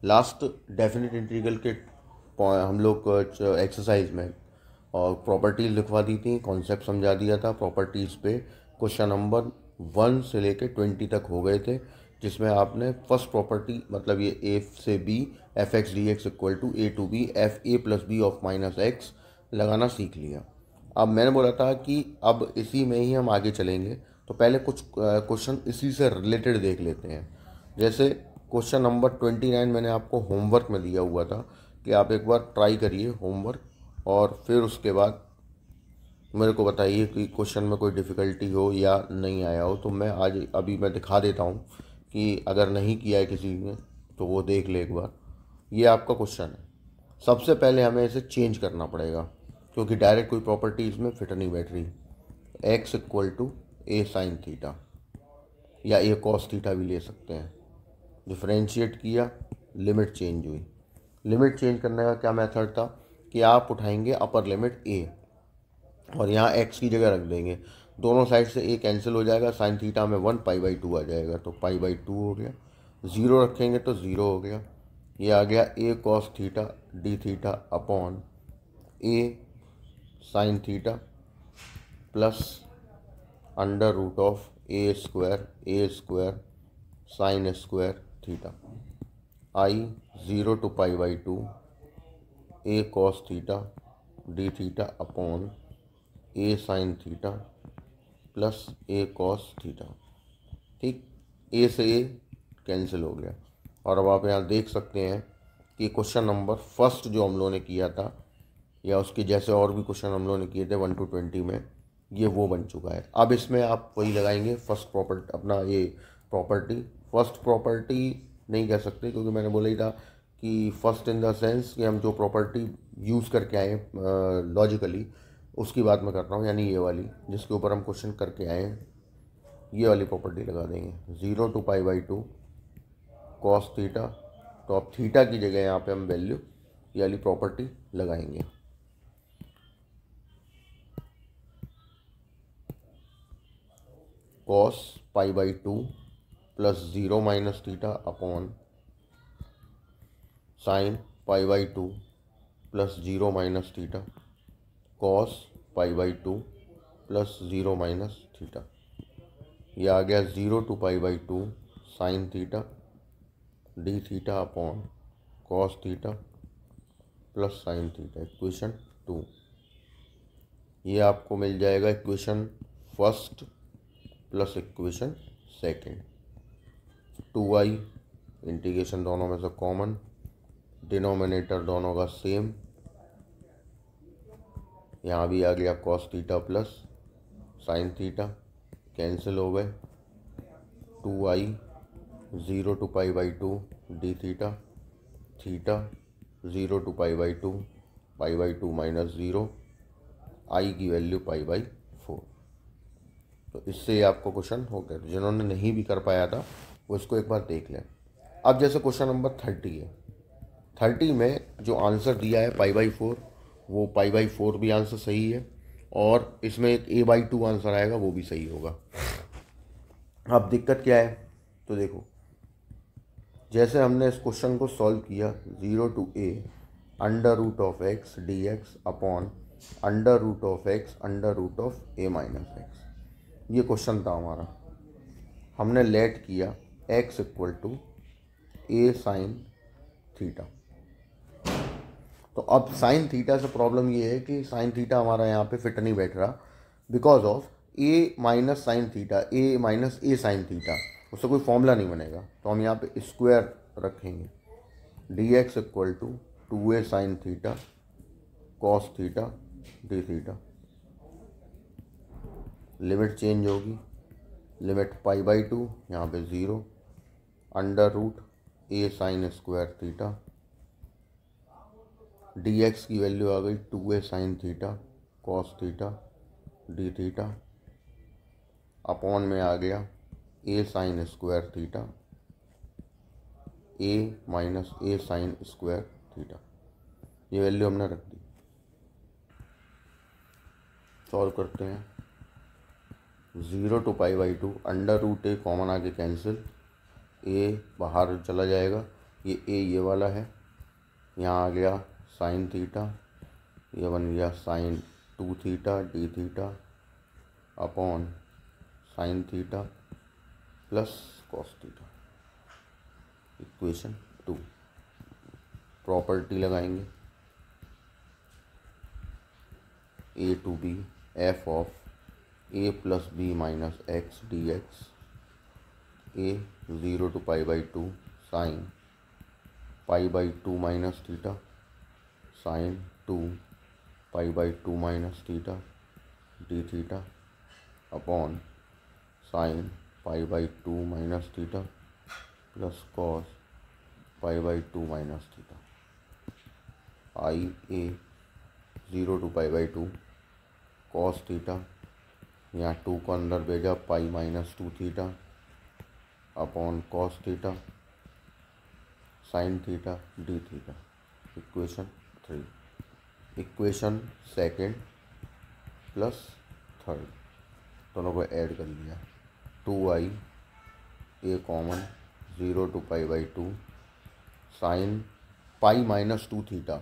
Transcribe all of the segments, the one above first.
Last definite integral के हम लोग एक्सरसाइज में और प्रॉपर्टीज लिखवा दी थी, कॉन्सेप्ट समझा दिया था। प्रॉपर्टीज़ पे क्वेश्चन नंबर 1 से लेके 20 तक हो गए थे, जिसमें आपने फर्स्ट प्रॉपर्टी मतलब ये ए से b f x d x equal to a to b f a plus b of minus x लगाना सीख लिया। अब मैंने बोला था कि अब इसी में ही हम आगे चलेंगे, तो पहले कुछ क्वेश्चन इसी से रिलेटेड देख लेते हैं। जैसे क्वेश्चन नंबर 29 मैंने आपको होमवर्क में दिया हुआ था कि आप एक बार ट्राई करिए होमवर्क, और फिर उसके बाद मेरे को बताइए कि क्वेश्चन में कोई डिफ़िकल्टी हो या नहीं आया हो। तो मैं आज अभी मैं दिखा देता हूँ कि अगर नहीं किया है किसी ने तो वो देख ले एक बार। ये आपका क्वेश्चन है। सबसे पहले हमें इसे चेंज करना पड़ेगा, क्योंकि डायरेक्ट कोई प्रॉपर्टी इसमें फिट नहीं बैठ रही। X equal to a sine theta या ए कॉस थीटा भी ले सकते हैं। डिफरेंशिएट किया, लिमिट चेंज हुई। लिमिट चेंज करने का क्या मेथड था कि आप उठाएंगे अपर लिमिट ए और यहाँ एक्स की जगह रख देंगे। दोनों साइड से ए कैंसिल हो जाएगा, साइन थीटा में 1 पाई/2 आ जाएगा, तो पाई/2 हो गया। ज़ीरो रखेंगे तो ज़ीरो हो गया। ये आ गया a cos theta d theta upon a sine theta plus under root of a square sine square theta. I 0 to पाई/2 a cos theta d theta upon a sine theta plus a cos theta. ठीक, a से ए cancel हो गया। और अब आप यहाँ देख सकते हैं कि क्वेश्चन नंबर फर्स्ट जो हम लोगों ने किया था या उसके जैसे और भी क्वेश्चन हम लोगों ने किए थे 1 to 20 में, ये वो बन चुका है। अब इसमें आप वही लगाएंगे फर्स्ट प्रॉपर्टी, अपना ये प्रॉपर्टी। फर्स्ट प्रॉपर्टी नहीं कह सकते क्योंकि मैंने बोला ही था कि फर्स्ट इन द सेंस कि हम जो प्रॉपर्टी यूज़ करके आए लॉजिकली, उसकी बात मैं कर रहा हूँ, यानी ये वाली जिसके ऊपर हम क्वेश्चन करके आए हैं, ये वाली प्रॉपर्टी लगा देंगे। 0 to पाई/2 कॉस थीटा, तो अब थीटा की जगह यहाँ पे हम वैल्यू ये वाली प्रॉपर्टी लगाएंगे। कॉस पाई/2 plus 0 minus theta upon sine पाई/2 प्लस 0 माइनस थीटा कॉस पाई/2 प्लस 0 माइनस थीटा। ये आ गया 0 to पाई/2 sine theta d theta upon cos theta plus sine theta. Equation 2 ये आपको मिल जाएगा equation first plus equation second. 2i integration दोनों में से कॉमन, डिनोमिनेटर दोनों का सेम, यहाँ भी आ गया cos theta plus sine theta, cancel हो गए। 2i 0 to पाई/2 डी थीटा थीटा 0 to पाई/2 माइनस 0, आई की वैल्यू पाई/4। तो इससे आपको क्वेश्चन हो गया। जिन्होंने नहीं भी कर पाया था वो इसको एक बार देख लें। अब जैसे क्वेश्चन नंबर 30 है, 30 में जो आंसर दिया है पाई/4, वो पाई/4 भी आंसर सही है, और इसमें एक a/2 आंसर आएगा वो भी सही होगा। अब दिक्कत क्या है, तो देखो जैसे हमने इस क्वेश्चन को सॉल्व किया, 0 to a under root of x d x upon under root of x under root of a minus x, ये क्वेश्चन था हमारा। हमने लेट किया x equal to a sine theta. तो अब साइन थीटा से प्रॉब्लम ये है कि साइन थीटा हमारा यहाँ पे फिट नहीं बैठ रहा, because of a minus sine theta, a minus a sine theta, उससे कोई फॉर्मूला नहीं बनेगा। तो हम यहाँ पे स्क्वायर रखेंगे, d x equal to 2a sine theta cos theta d theta. Limit change होगी, लिमिट पाई/2 यहाँ पे 0, under root a sine square theta, d x की वैल्यू आ गई 2a sine theta cos theta d theta, upon में आ गया a sine square theta, a minus a sine square theta. ये वैल्यू हमने रख दी। सॉल्व करते हैं। 0 to पाई/2 अंडर रूट ए कॉमन आके कैंसिल, ए बाहर चला जाएगा, ये ए ये वाला है, यहाँ आ गया साइन थीटा, ये बन गया sine 2 theta d theta upon sine theta plus cos theta. Equation 2। Property लगाएंगे, a to b f of a plus b minus x d x, a 0 to π/2 sine π/2 minus theta sine 2 π/2 minus theta d theta upon sine π/2 minus theta plus cos π/2 minus theta. I a 0 to π/2 cos theta, यहाँ 2 को अंदर भेजा pi minus 2 theta upon cos theta sine theta d theta. Equation 3। Equation second plus third दोनों को add कर लिया, 2i a common 0 to π/2 sine pi minus 2 theta,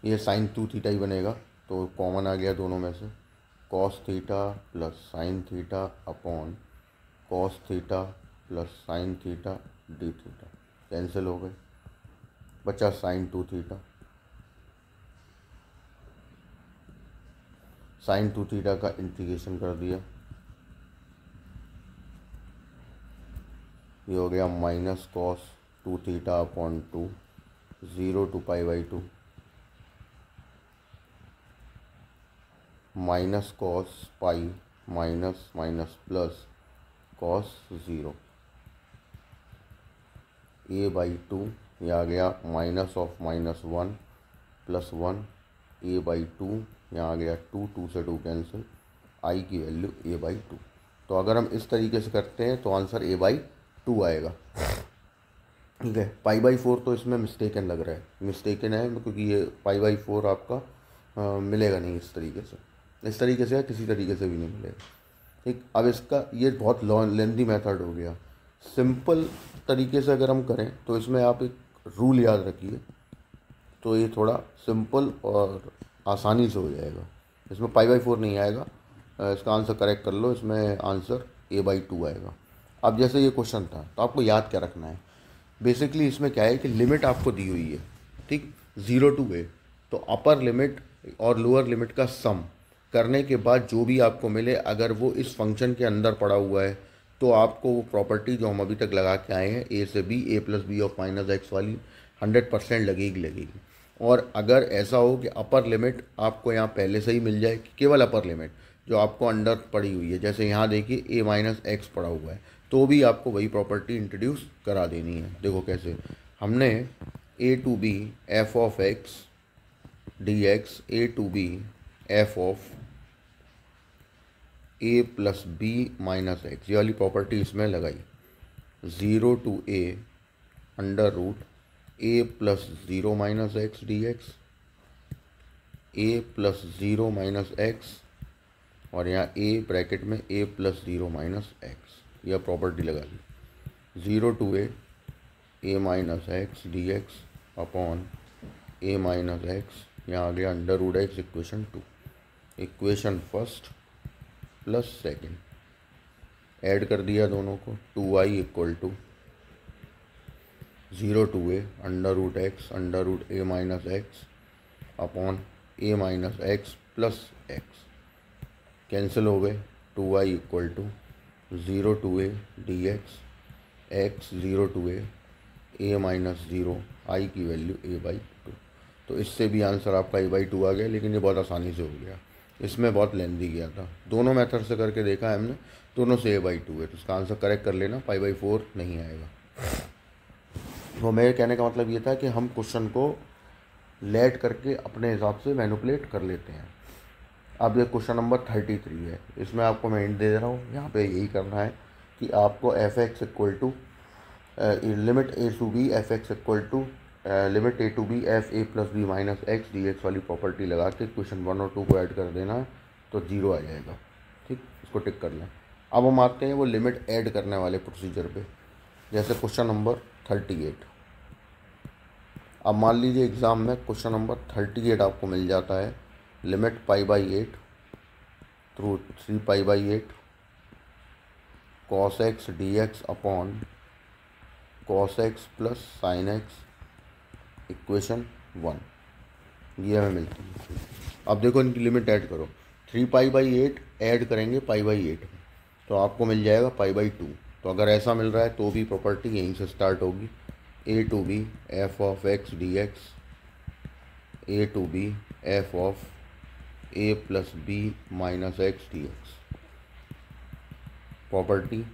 ये sine 2 theta ही बनेगा तो कॉमन आ गया दोनों में से, cos theta plus sine theta upon cos theta plus sine theta d theta cancel हो गए, बचा साइन 2 थीटा। साइन 2 थीटा का इंटीग्रेशन कर दिया, ये हो गया minus cos 2 theta upon 2 0 to π/2 minus cos pi minus minus plus cos 0 a/2, ये आ गया minus of minus 1 plus 1 a/2, यहाँ आ गया 2 से 2 कैंसिल, आई की वैल्यू a/2। तो अगर हम इस तरीके से करते हैं तो आंसर a/2 आएगा। ठीक है, π/4 तो इसमें मिस्टेकन लग रहा है, मिस्टेकन है क्योंकि ये π/4 आपका मिलेगा नहीं इस तरीके से, इस तरीके से या किसी तरीके से भी नहीं मिलेगा। ठीक, अब इसका ये बहुत लेंथी मेथड हो गया। सिंपल तरीके से अगर हम करें तो इसमें आप एक रूल याद रखिए, तो ये थोड़ा सिंपल और आसानी से हो जाएगा। इसमें π/4 नहीं आएगा, इसका आंसर करेक्ट कर लो, इसमें आंसर a/2 आएगा। अब जैसे ये क्वेश्चन था तो आपको याद क्या रखना है, बेसिकली इसमें क्या है कि लिमिट आपको दी हुई है, ठीक, 0 to a, तो अपर लिमिट और लोअर लिमिट का सम करने के बाद जो भी आपको मिले, अगर वो इस फंक्शन के अंदर पड़ा हुआ है तो आपको वो प्रॉपर्टी जो हम अभी तक लगा के आए हैं ए से b a plus b of minus x वाली 100% लगेगी। और अगर ऐसा हो कि अपर लिमिट आपको यहाँ पहले से ही मिल जाए, केवल अपर लिमिट जो आपको अंडर पड़ी हुई है, जैसे यहाँ देखिए ए माइनस एक्स पड़ा हुआ है, तो भी आपको वही प्रॉपर्टी इंट्रोड्यूस करा देनी है। देखो कैसे, हमने a to b f of x d x a to b f of a plus b minus x, ये वाली प्रॉपर्टी इसमें लगाई, 0 to a under root a plus 0 minus x d x, a plus 0 minus x, और यहाँ a bracket में a plus 0 minus x, यह property लगा ली, 0 to a minus x d x upon a minus x, यहाँ आ गया under root x. Equation 2। Equation first plus second add कर दिया दोनों को, 2i equal to 0 to a under root x under root a minus x upon a minus x plus x cancel हो गए, 2i equal to 0 to a d x 0 to a a minus 0, I की value a/2। तो इससे भी answer आपका a/2 आ गया, लेकिन ये बहुत आसानी से हो गया, इसमें बहुत लेंदी गया था। दोनों मेथड से करके देखा है हमने, दोनों से a/2 है, तो इसका आंसर करेक्ट कर लेना, π/4 नहीं आएगा। तो मेरे कहने का मतलब ये था कि हम क्वेश्चन को लेट करके अपने हिसाब से मैनिपुलेट कर लेते हैं। अब ये क्वेश्चन नंबर 33 है, इसमें आपको मैं हिंट दे रहा हूँ, यहाँ पे यही करना है कि आपको f x equal to limit a to b f x equal to limit a to b f a plus b minus x d x वाली प्रॉपर्टी लगा के क्वेश्चन 1 और 2 को ऐड कर देना, तो 0 आ जाएगा। ठीक, इसको टिक कर लें। अब हम आते हैं वो लिमिट ऐड करने वाले प्रोसीजर पे, जैसे क्वेश्चन नंबर 38। अब मान लीजिए एग्ज़ाम में क्वेश्चन नंबर 38 आपको मिल जाता है, limit π/8 through 3π/8 cos x dx upon cos x plus sin x equation 1, ये हमें मिलती है। अब देखो इनकी लिमिट ऐड करो, 3π/8 ऐड करेंगे π/8 में तो आपको मिल जाएगा π/2। तो अगर ऐसा मिल रहा है तो भी प्रॉपर्टी यहीं से स्टार्ट होगी, a to b f of x dx, a to b f of a plus b minus x dx। Property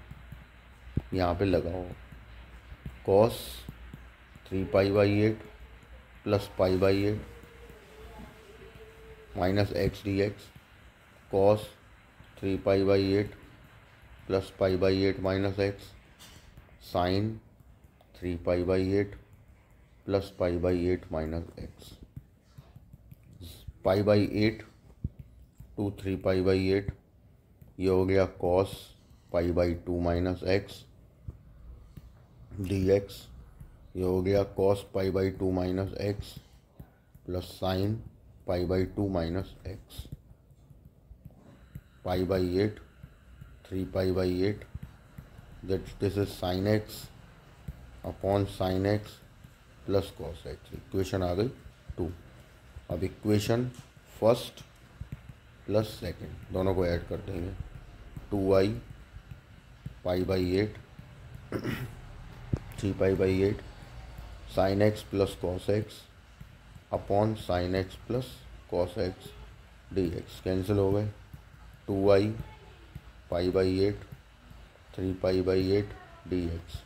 यहाँ पे लगाओ, cos 3π/8 plus π/8 minus x dx, cos 3π/8 plus π/8 minus x, sine 3π/8 plus π/8 minus x, π/8 to 3π/8 ये हो गया cos π/2 minus x dx, ये हो गया cos π/2 minus x plus sine π/2 minus x, π/8 3π/8 that this is sine x upon sine x plus cos x. Equation आ गई 2। अब equation first plus second दोनों को ऐड कर देंगे, 2i π/8 3π/8 sine x plus cos x upon sine x plus cos x dx cancel हो गए, 2i π/8 3π/8 dx,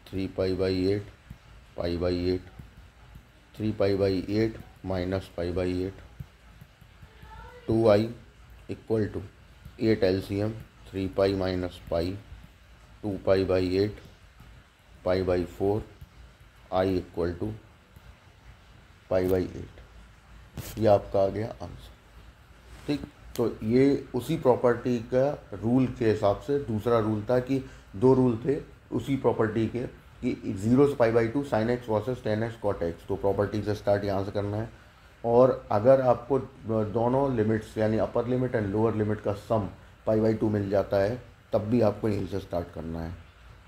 3π/8 π/8 3π/8 minus π/8, 2i equal to 8 LCM 3π minus pi 2π/8 π/4 i equal to π/8। ये आपका आ गया answer. ठीक, तो ये उसी प्रॉपर्टी का रूल के हिसाब से दूसरा रूल था कि दो रूल थे उसी प्रॉपर्टी के कि 0 से π/2 sine x versus tan x cot x. तो प्रॉपर्टी से स्टार्ट यहाँ से करना है, और अगर आपको दोनों लिमिट्स यानी upper limit and lower limit का सम π/2 मिल जाता है तब भी आपको यहीं से स्टार्ट करना है।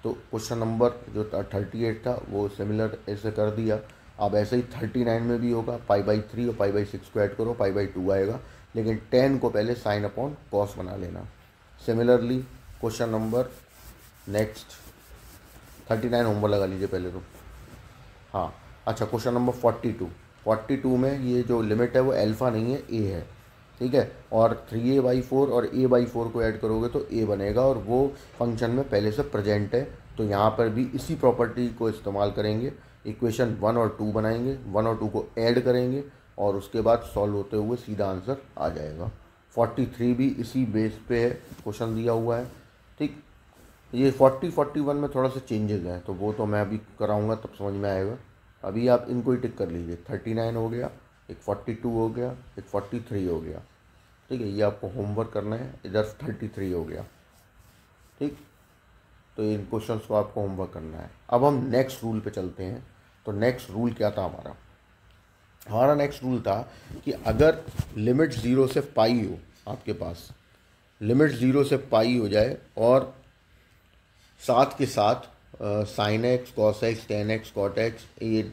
तो क्वेश्चन नंबर जो 38 था वो सिमिलर ऐसे कर दिया। अब ऐसे ही 39 में भी होगा, π/3 और π/6 को ऐड करो, π/2 आएगा, लेकिन 10 को पहले साइन अपॉन कॉस बना लेना। Similarly question number next 39 homework लगा लीजिए पहले तो। हाँ अच्छा, क्वेश्चन नंबर 42 में ये जो लिमिट है वो अल्फ़ा नहीं है, ए है। ठीक है, और 3a/4 और a/4 को ऐड करोगे तो a बनेगा, और वो फंक्शन में पहले से प्रेजेंट है। तो यहाँ पर भी इसी प्रॉपर्टी को इस्तेमाल करेंगे, इक्वेशन 1 और 2 बनाएंगे, 1 और 2 को ऐड करेंगे और उसके बाद सॉल्व होते हुए सीधा आंसर आ जाएगा। 43 भी इसी बेस पे है, क्वेश्चन दिया हुआ है। ठीक, ये 41 में थोड़ा सा चेंजेस हैं तो वो तो मैं अभी कराऊंगा तब समझ में आएगा। अभी आप इनको ही टिक कर लीजिए, 39 हो गया, एक 42 हो गया, एक 43 हो गया। ठीक है, ये आपको होमवर्क करना है। इधर 33 हो गया। ठीक, तो इन क्वेश्चंस को आपको होमवर्क करना है। अब हम नेक्स्ट रूल पे चलते हैं। तो नेक्स्ट रूल क्या था हमारा नेक्स्ट रूल था कि अगर लिमिट 0 से पाई हो, आपके पास लिमिट 0 से पाई हो जाए और साथ के साथ sine x cos x tan x cot x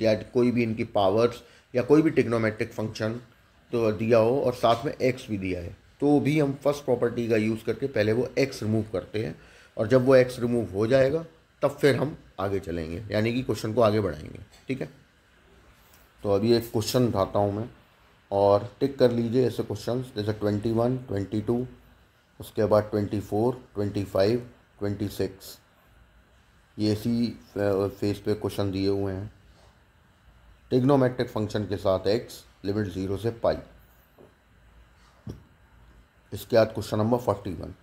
या कोई भी इनकी पावर्स या कोई भी टिग्नोमेट्रिक फंक्शन तो दिया हो और साथ में एक्स भी दिया है, तो भी हम फर्स्ट प्रॉपर्टी का यूज़ करके पहले वो एक्स रिमूव करते हैं, और जब वो एक्स रिमूव हो जाएगा तब फिर हम आगे चलेंगे, यानी कि क्वेश्चन को आगे बढ़ाएंगे। ठीक है, तो अभी एक क्वेश्चन उठाता हूँ मैं और टिक कर लीजिए ऐसे क्वेश्चन जैसे 21, 22, उसके बाद 24, 25, 26, ये इसी फेस पे क्वेश्चन दिए हुए हैं। टिग्नोमेट्रिक फंक्शन के साथ एक्स लिमिट 0 से पाई। इसके बाद क्वेश्चन नंबर 41,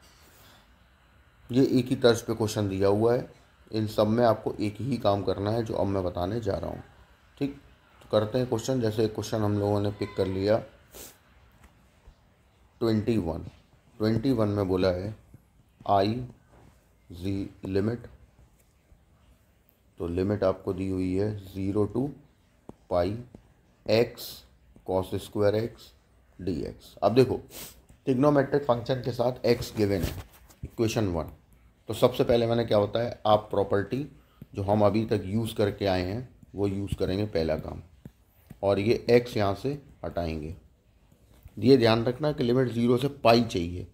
ये एक ही तर्ज पे क्वेश्चन दिया हुआ है। इन सब में आपको एक ही काम करना है जो अब मैं बताने जा रहा हूँ। ठीक, तो करते हैं क्वेश्चन। जैसे क्वेश्चन हम लोगों ने पिक कर लिया 21 में बोला है आई जी लिमिट, तो लिमिट आपको दी हुई है 0 to pi x cos square x d x. अब देखो ट्रिग्नोमेट्रिक फंक्शन के साथ एक्स गिवन है इक्वेशन 1। तो सबसे पहले मैंने क्या होता है, आप प्रॉपर्टी जो हम अभी तक यूज़ करके आए हैं वो यूज़ करेंगे पहला काम, और ये एक्स यहाँ से हटाएंगे। ये ध्यान रखना कि लिमिट 0 से पाई चाहिए,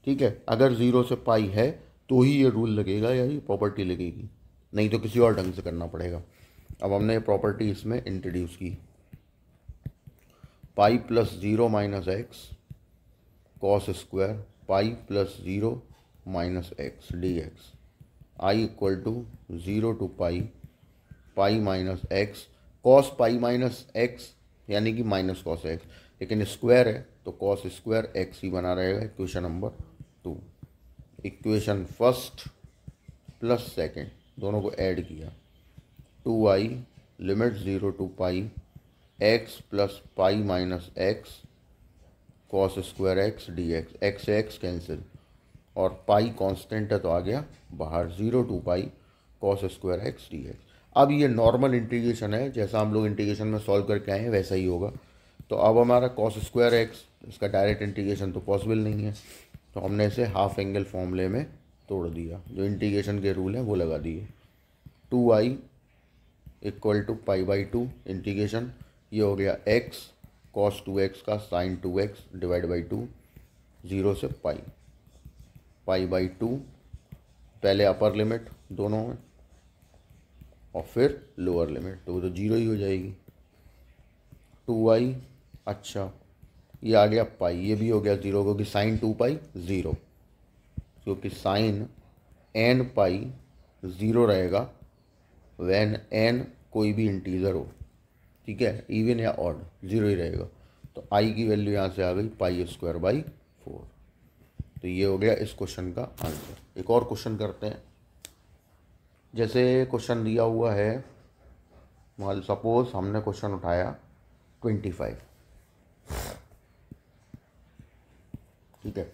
ठीक है। अगर 0 से पाई है तो ही ये रूल लगेगा या ये प्रॉपर्टी लगेगी, नहीं तो किसी और ढंग से करना पड़ेगा। अब हमने ये प्रॉपर्टी इसमें इंट्रोड्यूस की, pi plus 0 minus x cos square pi plus 0 minus x d x I equal to 0 to pi minus x cos pi minus x यानी कि माइनस कॉस एक्स, लेकिन स्क्वायर है तो कॉस स्क्वायर एक्स ही बना रहेगा। Equation number 2। Equation first plus second दोनों को ऐड किया, 2i limit 0 to pi x plus pi minus x cos square x d x से एक्स कैंसिल, और पाई कांस्टेंट है तो आ गया बाहर, 0 to pi cos square x d x. अब ये नॉर्मल इंटीग्रेशन है, जैसा हम लोग इंटीग्रेशन में सॉल्व करके आए हैं वैसा ही होगा। तो अब हमारा कॉस स्क्वायर एक्स, इसका डायरेक्ट इंटीग्रेशन तो पॉसिबल नहीं है, तो हमने इसे हाफ एंगल फॉर्मूले में तोड़ दिया, जो इंटीग्रेशन के रूल हैं वो लगा दिए। 2i equal to pi by 2 integration, ये हो गया एक्स कॉस 2x का साइन 2x डिवाइड बाई 2, 0 से पाई बाई 2, पहले अपर लिमिट दोनों में और फिर लोअर लिमिट, तो वो तो 0 ही हो जाएगी। 2i, अच्छा ये आ गया पाई, ये भी हो गया 0 क्योंकि साइन 2 पाई 0, क्योंकि साइन n पाई 0 रहेगा वैन n कोई भी इंटीजर हो, ठीक है, इवन या ऑड 0 ही रहेगा। तो i की वैल्यू यहाँ से आ गई पाई स्क्वायर बाई 4। तो ये हो गया इस क्वेश्चन का आंसर। एक और क्वेश्चन करते हैं। जैसे क्वेश्चन दिया हुआ है, मान सपोज हमने क्वेश्चन उठाया 25, ठीक है,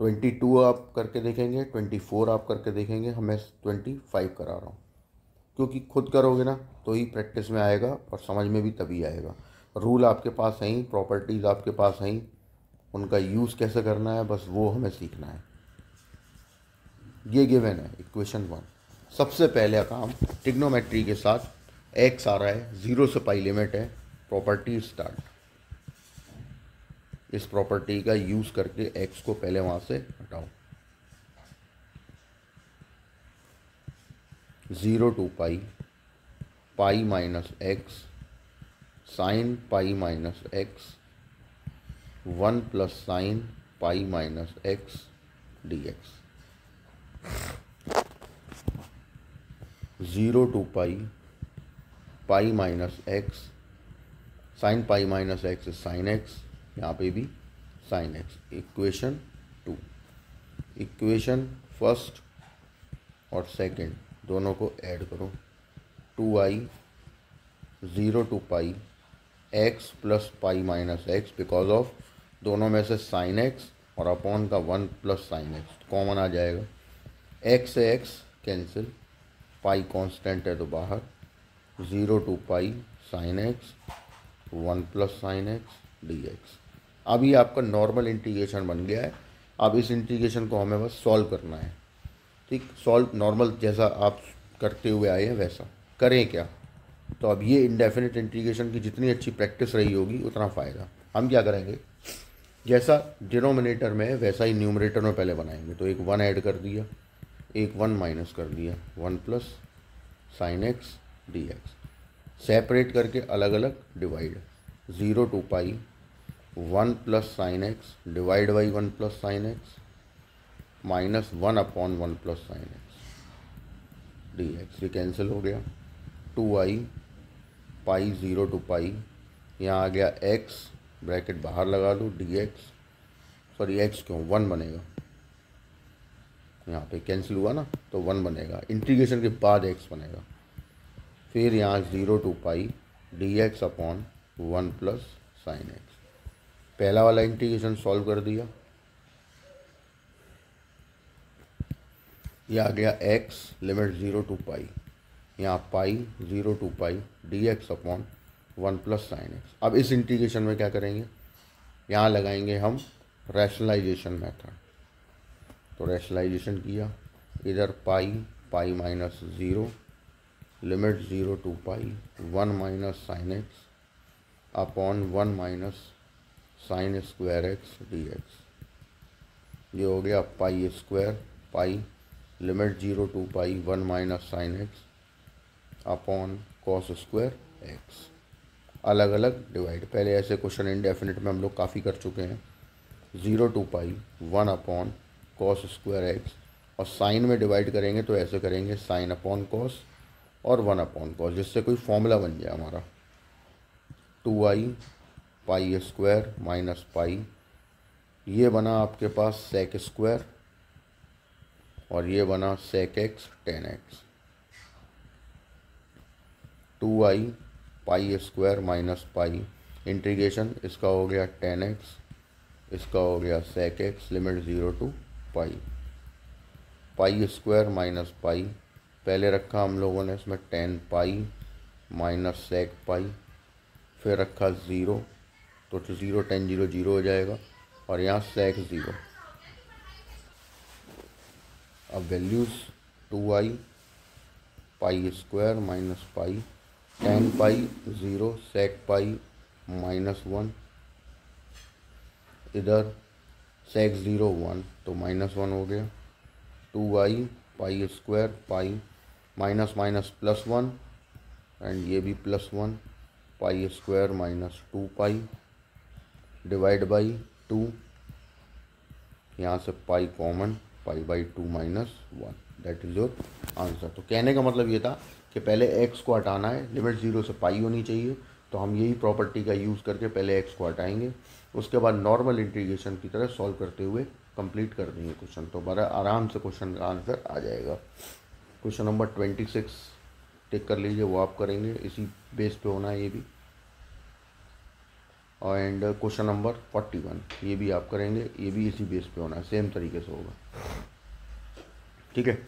22 आप करके देखेंगे, 24 आप करके देखेंगे, मैं 25 करा रहा हूँ क्योंकि खुद करोगे ना तो ही प्रैक्टिस में आएगा और समझ में भी तभी आएगा। रूल आपके पास है ही, प्रॉपर्टीज़ आपके पास हैं ही, उनका यूज़ कैसे करना है बस वो हमें सीखना है। ये गिवन है इक्वेशन 1। सबसे पहले काम ट्रिग्नोमेट्री के साथ एक्स आ रहा है, 0 से पाई लिमिट है, प्रॉपर्टी स्टार्ट। इस प्रॉपर्टी का यूज़ करके एक्स को पहले वहाँ से हटाओ, 0 to pi minus x sine pi minus x 1 plus sine pi minus x d x, 0 to pi minus x sine pi minus x sine x, यहाँ पे भी sine x. Equation 2, equation first और second दोनों को add करो, 2i 0 to pi x plus pi minus x, because of दोनों में से साइन एक्स और अपॉन का 1 प्लस साइन एक्स कॉमन आ जाएगा, एक्स से एक्स कैंसिल, पाई कांस्टेंट है तो बाहर, 0 to pi sine x 1 plus sine x d x. अब ये आपका नॉर्मल इंटीग्रेशन बन गया है। अब इस इंटीग्रेशन को हमें बस सॉल्व करना है, ठीक, सॉल्व नॉर्मल जैसा आप करते हुए आए हैं वैसा करें क्या। तो अब ये इंडेफिनिट इंटीग्रेशन की जितनी अच्छी प्रैक्टिस रही होगी उतना फ़ायदा। हम क्या करेंगे, जैसा डिनोमिनेटर में है वैसा ही न्यूमरेटर में पहले बनाएंगे। तो एक 1 ऐड कर दिया, एक 1 माइनस कर दिया, 1 plus sine x d x, separate करके अलग अलग divide, 0 to pi 1 plus sine x divide by 1 plus sine x minus 1 upon 1 plus sine x d x, ये कैंसिल हो गया। 2i पाई 0 टू पाई, यहाँ आ गया x, ब्रैकेट बाहर लगा दो, डी एक्स, सॉरी x क्यों 1 बनेगा, यहाँ पे कैंसिल हुआ ना तो 1 बनेगा, इंटीग्रेशन के बाद x बनेगा। फिर यहाँ 0 to pi d x upon 1 plus sine x, पहला वाला इंटीग्रेशन सॉल्व कर दिया, यह आ गया x लिमिट 0 टू पाई यहाँ पाई 0 to pi dx upon 1 plus sine x. अब इस इंटीग्रेशन में क्या करेंगे, यहाँ लगाएंगे हम रैशनलाइजेशन मेथड। तो रैशनलाइजेशन किया, इधर pi minus 0, limit 0 to pi 1 minus sign x upon 1 minus sign square x dx। ये हो गया pi square pi limit 0 to pi 1 minus sign x upon cos square x. अलग अलग डिवाइड, पहले ऐसे क्वेश्चन इंडेफिनिट में हम लोग काफ़ी कर चुके हैं। 0 to pi 1 upon cos square x, और साइन में डिवाइड करेंगे तो ऐसे करेंगे साइन अपॉन कॉस और 1 अपॉन कॉस, जिससे कोई फॉर्मूला बन जाए हमारा 2i पाई स्क्वायर माइनस पाई, ये बना आपके पास सेक स्क्वायर और ये बना sec x tan x. 2i pi square minus pi, integration इसका हो गया टेन एक्स, इसका हो गया sec x, limit 0 to pi. Pi square minus pi, पहले रखा हम लोगों ने इसमें टेन पाई माइनस सेक पाई, फिर रखा 0, तो 0 10 0 0 हो जाएगा, और यहाँ सेक 0। अब values 2i pi square minus pi, tan pi 0, sec pi minus 1, इधर सेक 0 1, तो माइनस 1 हो गया। 2i pi square pi minus minus plus 1, and ये भी plus 1, pi square minus 2 pi divide by 2, यहाँ से pi common, pi by 2 minus 1, that is your answer. तो कहने का मतलब ये था कि पहले x को हटाना है, लिमिट 0 से पाई होनी चाहिए, तो हम यही प्रॉपर्टी का यूज़ करके पहले x को हटाएंगे, उसके बाद नॉर्मल इंटीग्रेशन की तरह सॉल्व करते हुए कंप्लीट कर देंगे क्वेश्चन, तो बड़ा आराम से क्वेश्चन का आंसर आ जाएगा। क्वेश्चन नंबर 26 टिक कर लीजिए, वो आप करेंगे, इसी बेस पे होना है ये भी। एंड क्वेश्चन नंबर 41 ये भी आप करेंगे, ये भी इसी बेस पे होना है, सेम तरीके से होगा, ठीक है।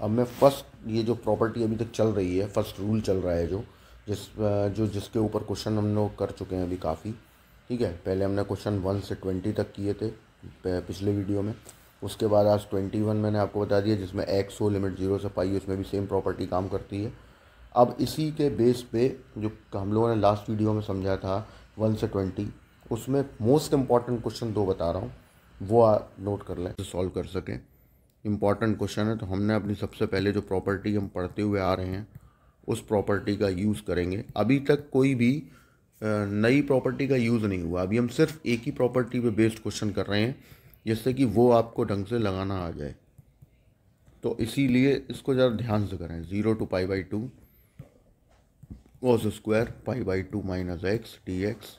अब मैं फर्स्ट, ये जो प्रॉपर्टी अभी तक चल रही है, फर्स्ट रूल चल रहा है जिसके ऊपर क्वेश्चन हम लोग कर चुके हैं अभी काफ़ी, ठीक है। पहले हमने क्वेश्चन 1 से 20 तक किए थे पिछले वीडियो में, उसके बाद आज 21 मैंने आपको बता दिया, जिसमें एक्स हो लिमिट 0 से पाई, उसमें भी सेम प्रॉपर्टी काम करती है। अब इसी के बेस पे जो हम लोगों ने लास्ट वीडियो में समझा था 1 से 20, उसमें मोस्ट इम्पॉर्टेंट क्वेश्चन 2 बता रहा हूँ, वो आप नोट कर लें, सॉल्व कर सकें। इम्पॉर्टेंट क्वेश्चन है, तो हमने अपनी सबसे पहले जो प्रॉपर्टी हम पढ़ते हुए आ रहे हैं उस प्रॉपर्टी का यूज़ करेंगे। अभी तक कोई भी नई प्रॉपर्टी का यूज़ नहीं हुआ, अभी हम सिर्फ एक ही प्रॉपर्टी पे बेस्ड क्वेश्चन कर रहे हैं, जिससे कि वो आपको ढंग से लगाना आ जाए। तो इसीलिए इसको ज़रा ध्यान से करें। 0 to pi by 2 cos square pi by 2 minus x d x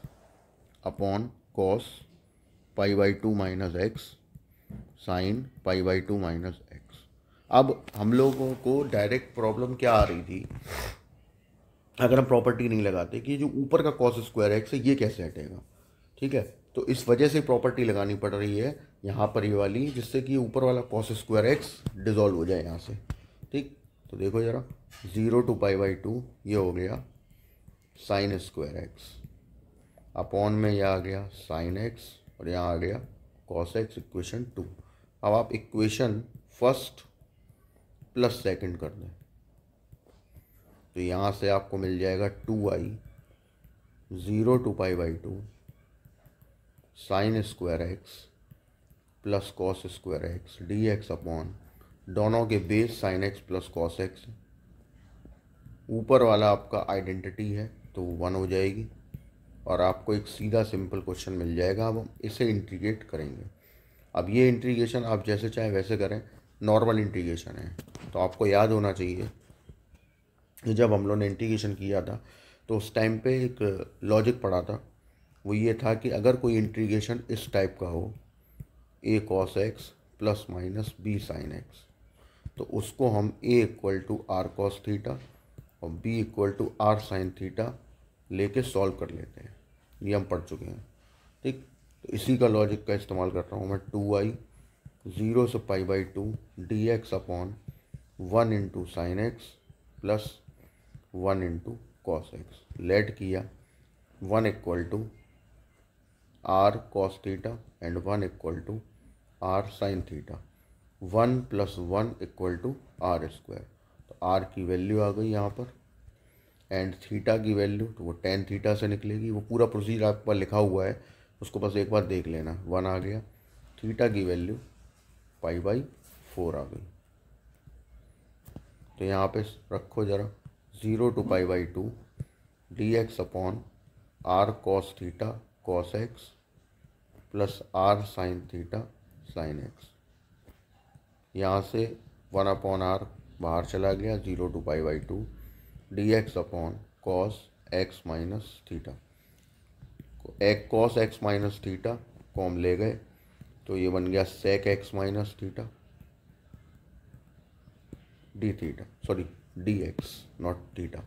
upon cos pi by 2 minus x sine pi by 2 minus x. अब हम लोगों को डायरेक्ट प्रॉब्लम क्या आ रही थी, अगर हम प्रॉपर्टी नहीं लगाते, कि जो ऊपर का कॉस स्क्वायर एक्स है ये कैसे हटेगा, ठीक है। तो इस वजह से प्रॉपर्टी लगानी पड़ रही है यहाँ पर ये वाली, जिससे कि ऊपर वाला कॉस स्क्वायर एक्स डिज़ोल्व हो जाए यहाँ से, ठीक। तो देखो ज़रा, 0 to पाई बाई 2 ये हो गया साइन स्क्वायर एक्स, अपॉन में यह आ गया साइन एक्स, और यहाँ आ गया कॉस एक्स, इक्वेशन 2। अब आप इक्वेशन फर्स्ट प्लस सेकंड कर दें, तो यहाँ से आपको मिल जाएगा 2i 0 to pi by 2 sign square x plus cos square x d x upon, दोनों के base sign x plus cos x, ऊपर वाला आपका आइडेंटिटी है तो 1 हो जाएगी, और आपको एक सीधा सिंपल क्वेश्चन मिल जाएगा। अब हम इसे इंटीग्रेट करेंगे। अब ये इंटीग्रेशन आप जैसे चाहे वैसे करें, नॉर्मल इंटीग्रेशन है, तो आपको याद होना चाहिए कि जब हम लोगों ने इंटीग्रेशन किया था तो उस टाइम पे एक लॉजिक पढ़ा था, वो ये था कि अगर कोई इंटीग्रेशन इस टाइप का हो, a cos x plus minus b sine x, तो उसको हम a equal to r cos theta और b equal to r sine theta लेके सॉल्व कर लेते हैं, ये हम पढ़ चुके हैं, ठीक। तो इसी का लॉजिक का इस्तेमाल कर रहा हूँ मैं। 2i 0 से pi by 2 d x upon 1 into sine x plus 1 into cos x. Let किया 1 equal to r cos theta and 1 equal to r sine theta. 1 plus 1 equal to r square. तो r की value आ गई यहाँ पर and theta की value तो वो टेन थीटा से निकलेगी। वो पूरा प्रोसीजर आप पर लिखा हुआ है, उसको बस एक बार देख लेना। 1 आ गया, थीटा की वैल्यू π/4 आ गई। तो यहाँ पे रखो ज़रा 0 to π/2 dx upon r cos theta cos x plus r sine theta sine x. यहाँ से 1 अपॉन आर बाहर चला गया, 0 to π/2 dx upon cos x minus theta. एक कॉस एक्स माइनस थीटा को हम ले गए तो ये बन गया sec x minus theta d theta, sorry d x not theta,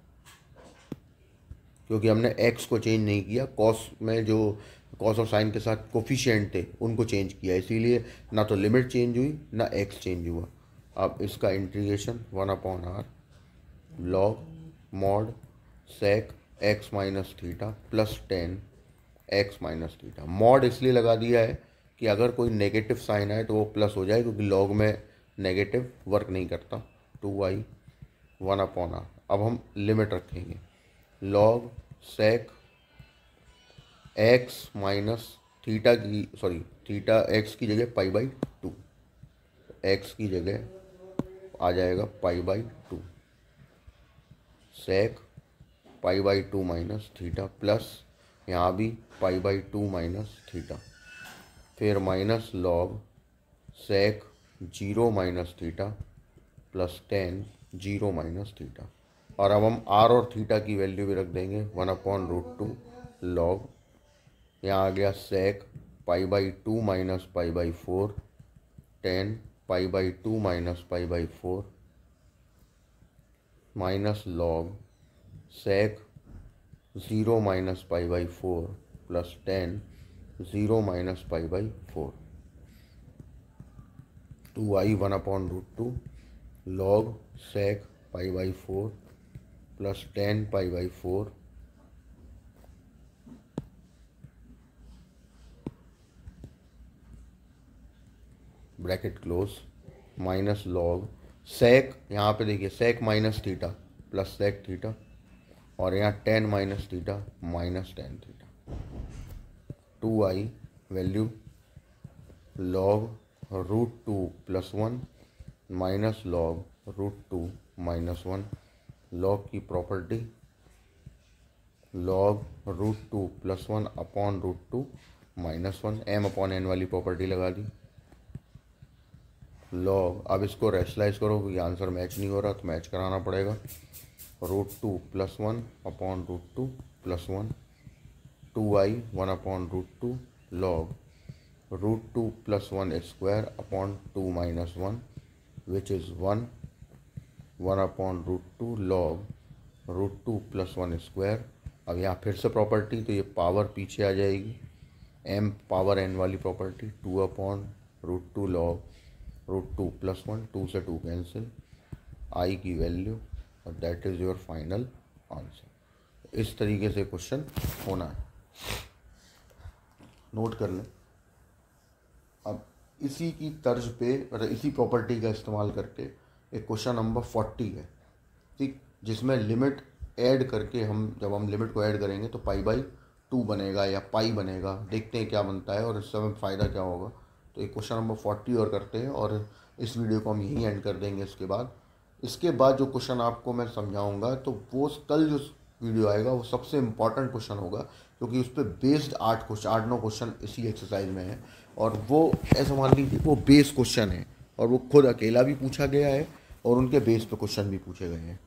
क्योंकि हमने एक्स को चेंज नहीं किया। कॉस में जो कॉस और साइन के साथ कोफिशिएंट थे उनको चेंज किया, इसीलिए ना तो लिमिट चेंज हुई ना एक्स चेंज हुआ। अब इसका integration 1 upon r log mod sec x minus theta plus 10 x minus theta. Mod इसलिए लगा दिया है कि अगर कोई नेगेटिव साइन आए तो वो प्लस हो जाए, क्योंकि लॉग में नेगेटिव वर्क नहीं करता। 2i 1 upon are. अब हम लिमिट रखेंगे log sec x minus theta की, सॉरी थीटा एक्स की जगह π/2, एक्स की जगह आ जाएगा π/2 सेक π/2 माइनस थीटा प्लस यहाँ भी π/2 माइनस थीटा, फिर minus log sec 0 minus theta plus 10 0 minus theta. और अब हम आर और थीटा की वैल्यू भी रख देंगे 1/√2 लॉग, यहाँ आ गया sec π/2 minus π/4 10 π/2 minus π/4 minus log sec 0 minus π/4 plus 10 0 minus π/4। 2i 1/√2 log sec π/4 plus 10 π/4 bracket close minus log sec, यहाँ पे देखिए sec minus theta plus sec theta, और यहाँ 10 minus theta minus 10 theta. 2i value log √2 plus 1 minus log √2 minus 1। Log की property log √2 plus 1 upon √2 minus 1, m upon n वाली property लगा दी। Log, अब इसको रेशनलाइज करो क्योंकि आंसर मैच नहीं हो रहा तो मैच कराना पड़ेगा। √2 plus 1 upon √2 plus 1 2i 1/√2 log √2 plus 1 square upon 2 minus 1 which is 1 1/√2 log √2 plus 1 square. अब यहाँ फिर से प्रॉपर्टी, तो ये पावर पीछे आ जाएगी, m पावर n वाली प्रॉपर्टी 2/√2 लॉग √2 प्लस 1, 2 से 2 कैंसिल, i की वैल्यू, और that is your final answer. इस तरीके से क्वेश्चन होना है, नोट कर लें। अब इसी की तर्ज पे मतलब इसी प्रॉपर्टी का इस्तेमाल करके एक क्वेश्चन नंबर 40 है, ठीक, जिसमें लिमिट ऐड करके जब हम लिमिट को ऐड करेंगे तो π/2 बनेगा या पाई बनेगा, देखते हैं क्या बनता है और इससे हमें फ़ायदा क्या होगा। तो एक क्वेश्चन नंबर 40 और करते हैं और इस वीडियो को हम यहीं एंड कर देंगे। इसके बाद जो क्वेश्चन आपको मैं समझाऊंगा तो वो कल जो वीडियो आएगा वो सबसे इम्पॉर्टेंट क्वेश्चन होगा, क्योंकि उस पर बेस्ड 8-9 क्वेश्चन इसी एक्सरसाइज में है, और वो ऐसा मान लीजिए वो बेस क्वेश्चन है और वो खुद अकेला भी पूछा गया है और उनके बेस पे क्वेश्चन भी पूछे गए हैं,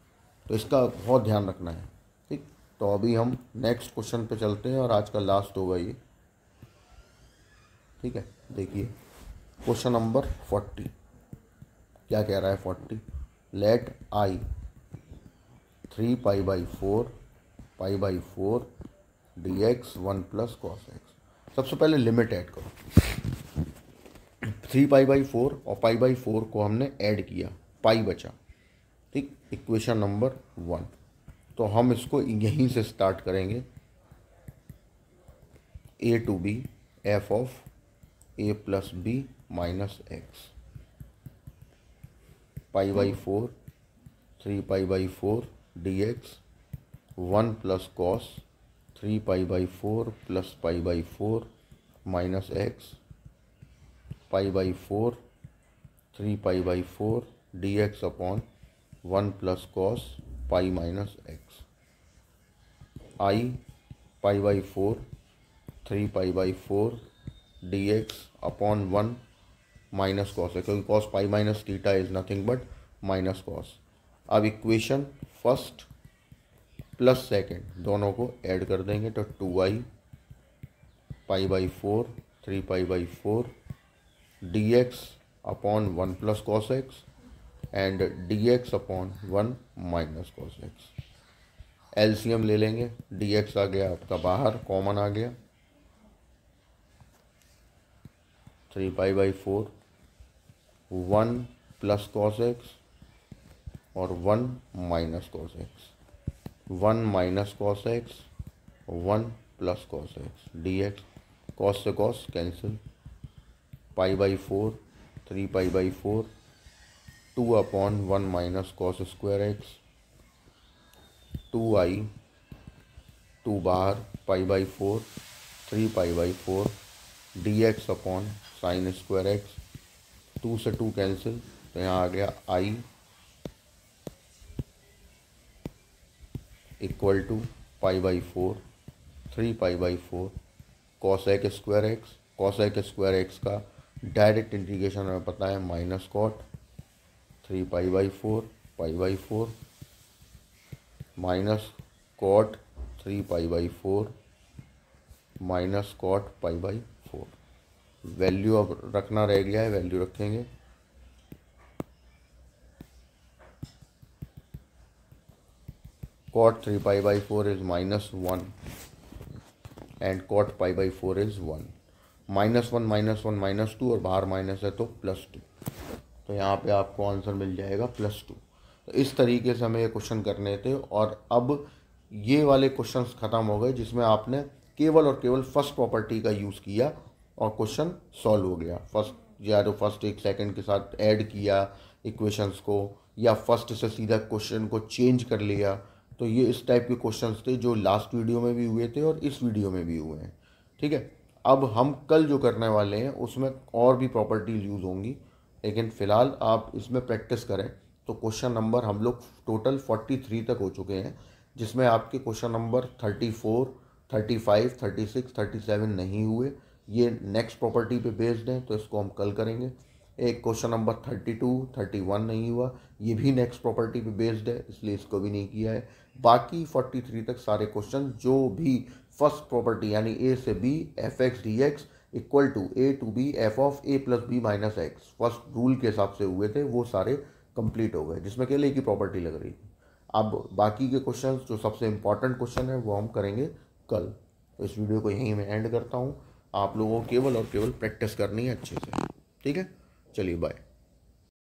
तो इसका बहुत ध्यान रखना है, ठीक। तो अभी हम नेक्स्ट क्वेश्चन पे चलते हैं और आज का लास्ट होगा ये, ठीक है। देखिए क्वेश्चन नंबर 40 क्या कह रहा है। 40 let i 3 π/4 π/4 dx 1 plus cos x। सबसे पहले लिमिट ऐड करो। 3 π/4 और π/4 को हमने ऐड किया, पाई बचा, ठीक, इक्वेशन नंबर 1। तो हम इसको यहीं से स्टार्ट करेंगे। A to b f of a plus b minus x, pi by 4 3 pi by 4 d x, 1 plus cos 3 pi by 4 plus pi by 4 minus x, pi by 4 3 pi by 4 d x upon 1 plus cos pi minus x, I pi by 4 3 pi by 4 d x upon 1 minus cos है, क्योंकि cos pi minus theta is nothing but minus cos. अब equation first plus second दोनों को add कर देंगे तो 2i pi by 4 3 pi by 4 d x upon 1 plus cos x and D x upon 1 minus cos x. LCM ले लेंगे, D x आ गया आपका बाहर, कॉमन आ गया, 3 pi by 4 1 plus cos x और 1 minus cos x, 1 minus cos x 1 plus cos x d x, cos से cos cancel, pi by 4 3 pi by 4 2 upon 1 minus cos square x, 2i 2 बाहर pi by 4 3 pi by 4 d x upon sine square x, 2 से 2 cancel तो यहाँ आ गया i equal to pi by 4 3 pi by 4 cos एक square x, cos एक square x का direct integration हमें पता है minus cot 3 pi by 4 minus cot 3 pi by 4 minus cot pi by 4। Value अब रखना रह गया है, वैल्यू रखेंगे, cot 3 pi by 4 is -1 and cot pi by 4 is 1, -1 -2 और बाहर माइनस है तो +2, तो यहाँ पे आपको आंसर मिल जाएगा +2। तो इस तरीके से हमें ये क्वेश्चन करने थे और अब ये वाले क्वेश्चंस ख़त्म हो गए जिसमें आपने केवल और केवल फर्स्ट प्रॉपर्टी का यूज़ किया और क्वेश्चन सॉल्व हो गया। फर्स्ट या तो फर्स्ट एक सेकंड के साथ ऐड किया इक्वेशंस को या फर्स्ट से सीधा क्वेश्चन को चेंज कर लिया। तो ये इस टाइप के क्वेश्चंस थे जो लास्ट वीडियो में भी हुए थे और इस वीडियो में भी हुए हैं। ठीक है, अब हम कल जो करने वाले हैं उसमें और भी प्रॉपर्टीज यूज़ होंगी, लेकिन फ़िलहाल आप इसमें प्रैक्टिस करें। तो क्वेश्चन नंबर हम लोग टोटल 43 तक हो चुके हैं, जिसमें आपके क्वेश्चन नंबर 34, 35, 36, 37 नहीं हुए। ये नेक्स्ट प्रॉपर्टी पे बेस्ड हैं, तो इसको हम कल करेंगे। एक क्वेश्चन नंबर 32, 31 नहीं हुआ, ये भी नेक्स्ट प्रॉपर्टी पे बेस्ड है, इसलिए इसको भी नहीं किया है। बाकी 43 तक सारे क्वेश्चन जो भी फर्स्ट प्रॉपर्टी यानी ए से b f x d x equal to a to b f of a plus b minus x first rule के हिसाब से हुए थे, वो सारे कंप्लीट हो गए, जिसमें केवल एक ही प्रॉपर्टी लग रही थी। अब बाकी के क्वेश्चन जो सबसे इंपॉर्टेंट क्वेश्चन है वो हम करेंगे कल। तो इस वीडियो को यहीं मैं एंड करता हूँ। आप लोगों को केवल और केवल प्रैक्टिस करनी है अच्छे से। ठीक है, चलिए बाय।